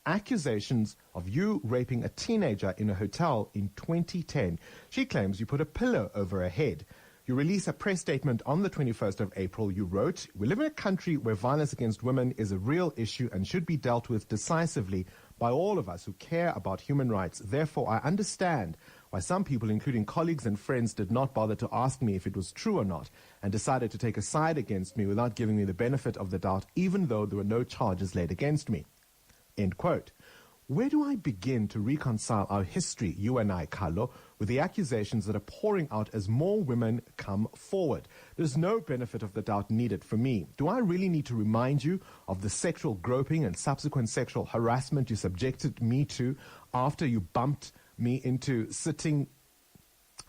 accusations of you raping a teenager in a hotel in 2010. She claims you put a pillow over her head. You release a press statement on the 21st of April. You wrote, "We live in a country where violence against women is a real issue and should be dealt with decisively by all of us who care about human rights. Therefore, I understand why some people, including colleagues and friends, did not bother to ask me if it was true or not and decided to take a side against me without giving me the benefit of the doubt, even though there were no charges laid against me." End quote. Where do I begin to reconcile our history, you and I, Carlo, with the accusations that are pouring out as more women come forward? There's no benefit of the doubt needed for me. Do I really need to remind you of the sexual groping and subsequent sexual harassment you subjected me to after you bumped me into sitting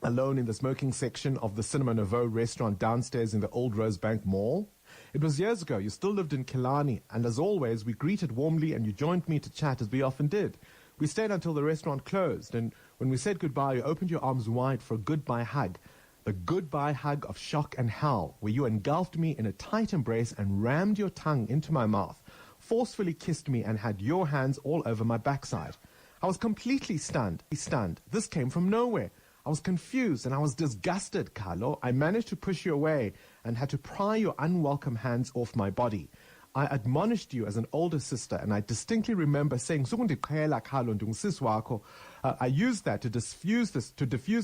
alone in the smoking section of the Cinema Nouveau restaurant downstairs in the Old Rosebank Mall? It was years ago. You still lived in Killarney, and as always, we greeted warmly and you joined me to chat as we often did. We stayed until the restaurant closed, and when we said goodbye, you opened your arms wide for a goodbye hug. The goodbye hug of shock and hell, where you engulfed me in a tight embrace and rammed your tongue into my mouth, forcefully kissed me and had your hands all over my backside. I was completely stunned. This came from nowhere. I was confused and I was disgusted, Carlo. I managed to push you away and had to pry your unwelcome hands off my body. I admonished you as an older sister, and I distinctly remember saying, Carlo, I used that to diffuse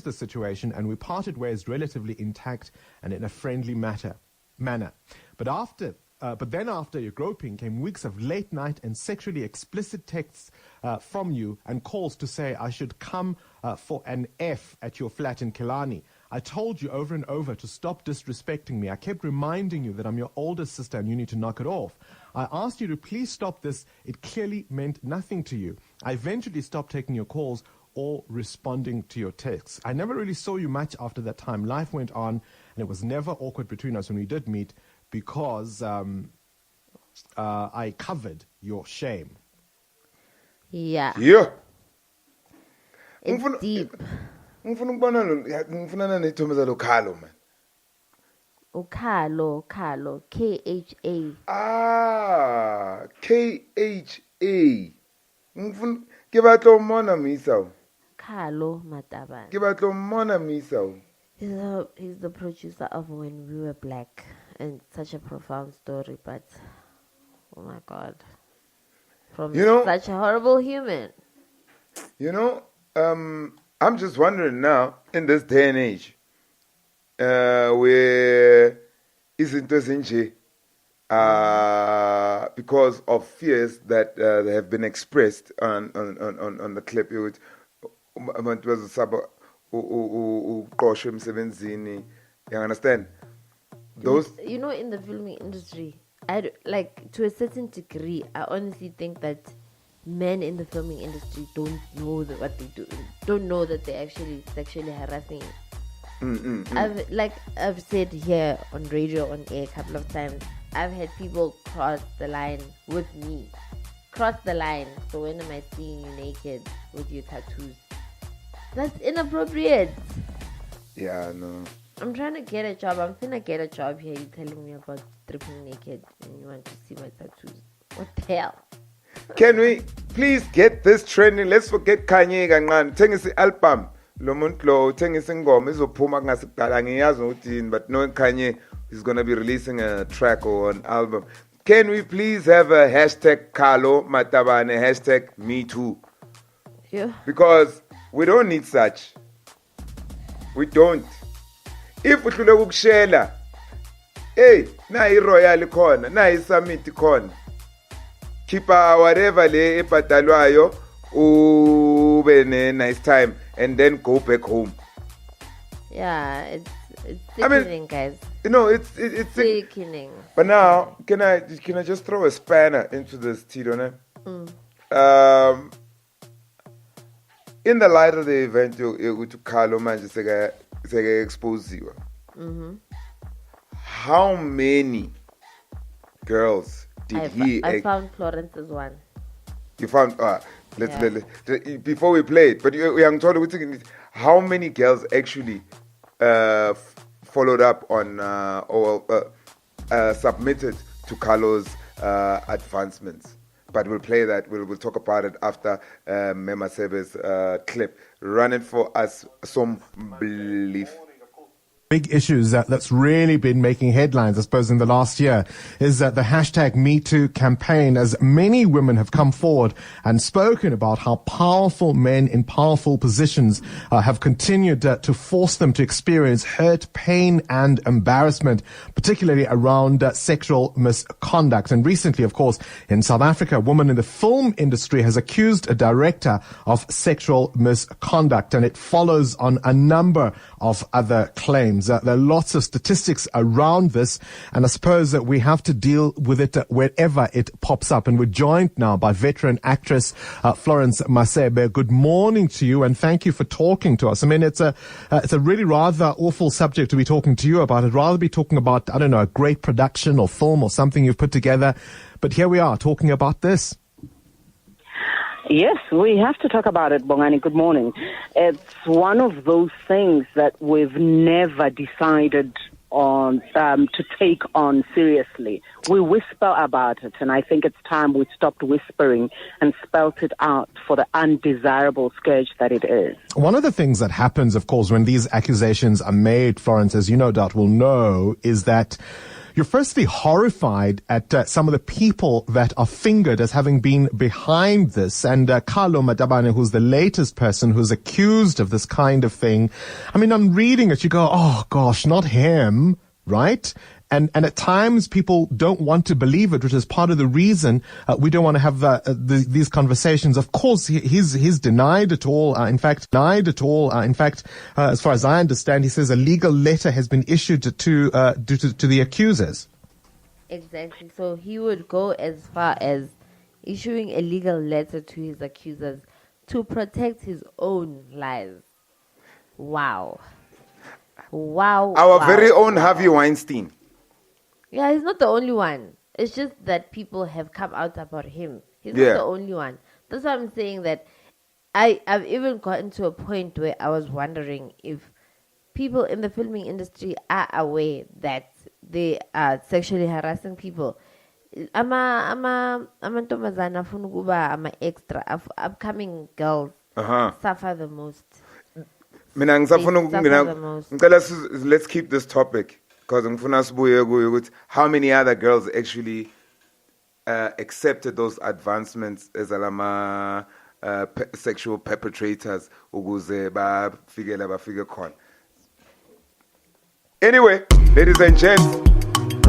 the situation, and we parted ways relatively intact and in a friendly manner. But then after your groping came weeks of late night and sexually explicit texts from you and calls to say I should come for an F at your flat in Killarney. I told you over and over to stop disrespecting me. I kept reminding you that I'm your older sister and you need to knock it off. I asked you to please stop this. It clearly meant nothing to you. I eventually stopped taking your calls or responding to your texts. I never really saw you much after that time. Life went on, and it was never awkward between us when we did meet because I covered your shame. Yeah. Yeah. It's deep. Ngifuna ngifuna nethomaza lo Carlo man. Carlo, K-H-A. K-H-A. Ngifuna ke batla mmona misa. Carlo Matabane. Ke batla mmona misa. He's the producer of When We Were Black, and such a profound story, but oh my God, from such a horrible human. I'm just wondering now, in this day and age, where izinto ezinje, because of fears that they have been expressed on the clip, you understand? Those, in the filming industry, to a certain degree, I honestly think that men in the filming industry don't know what they do, don't know that they're actually sexually harassing you. I've said here on radio, on air a couple of times, I've had people cross the line with me. Cross the line. So when am I seeing you naked with your tattoos? That's inappropriate. Yeah, no. I'm trying to get a job. I'm finna get a job here. You're telling me about stripping naked and you want to see my tattoos. What the hell? Can we please get this trending? Let's forget Kanye kancane. Thengisa album. Lo muntu lo thengisa ingoma izophuma kungasikudala ngiyazi ukuthi, but no, Kanye is going to be releasing a track or an album. Can we please have a hashtag Carlo Matabane, hashtag Me Too? Yeah. Because we don't need such. We don't. If we uhlule ukushela, hey, na i-royal khona, na i-summit khona. Keepa whatever le ebhadalwayo, ube ne nice time and then go back home. Yeah, it's sickening, guys. It's sickening. But now, can I just throw a spanner into this, Tidone? In the light of the event, you to Carlo manje sega expose you. How many girls did I found Florence as one. You found let's before we play it, but we told how many girls actually followed up on or submitted to Carlo's advancements. But we'll play that. We'll talk about it after Mema Sebe's clip. Run it for us, some belief. Big issues that's really been making headlines, I suppose, in the last year is the hashtag #MeToo campaign, as many women have come forward and spoken about how powerful men in powerful positions have continued to force them to experience hurt, pain, and embarrassment, particularly around sexual misconduct. And recently, of course, in South Africa, a woman in the film industry has accused a director of sexual misconduct, and it follows on a number of other claims. There are lots of statistics around this, and I suppose that we have to deal with it wherever it pops up. And we're joined now by veteran actress Florence Masebe. Good morning to you, and thank you for talking to us. I mean, it's a really rather awful subject to be talking to you about. I'd rather be talking about, I don't know, a great production or film or something you've put together. But here we are talking about this. Yes, we have to talk about it, Bongani. Good morning. It's one of those things that we've never decided on to take on seriously. We whisper about it, and I think it's time we stopped whispering and spelt it out for the undesirable scourge that it is. One of the things that happens, of course, when these accusations are made, Florence, as you no doubt will know, is that you're firstly horrified at some of the people that are fingered as having been behind this. And Carlo Madabane, who's the latest person who's accused of this kind of thing, I mean, I'm reading it, you go, oh gosh, not him, right? And at times people don't want to believe it, which is part of the reason we don't want to have these conversations. Of course, he's denied it all. In fact, as far as I understand, he says a legal letter has been issued to the accusers. Exactly. So he would go as far as issuing a legal letter to his accusers to protect his own lives. Wow. Our very own Harvey Weinstein. Yeah, he's not the only one. It's just that people have come out about him. He's not the only one. That's why I'm saying that I've even gotten to a point where I was wondering if people in the filming industry are aware that they are sexually harassing people. I'm extra. Upcoming girls suffer the most. Let's keep this topic. Because how many other girls actually accepted those advancements as alama sexual perpetrators? Anyway, ladies and gents,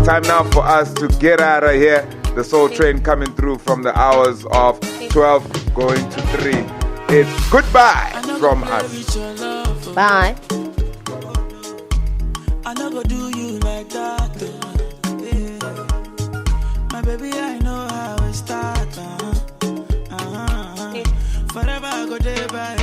time now for us to get out of here. The Soul Train coming through from the hours of 12 going to 3. It's goodbye from us. Bye. I never do you like that, yeah. My baby, I know how it starts, Forever I go there by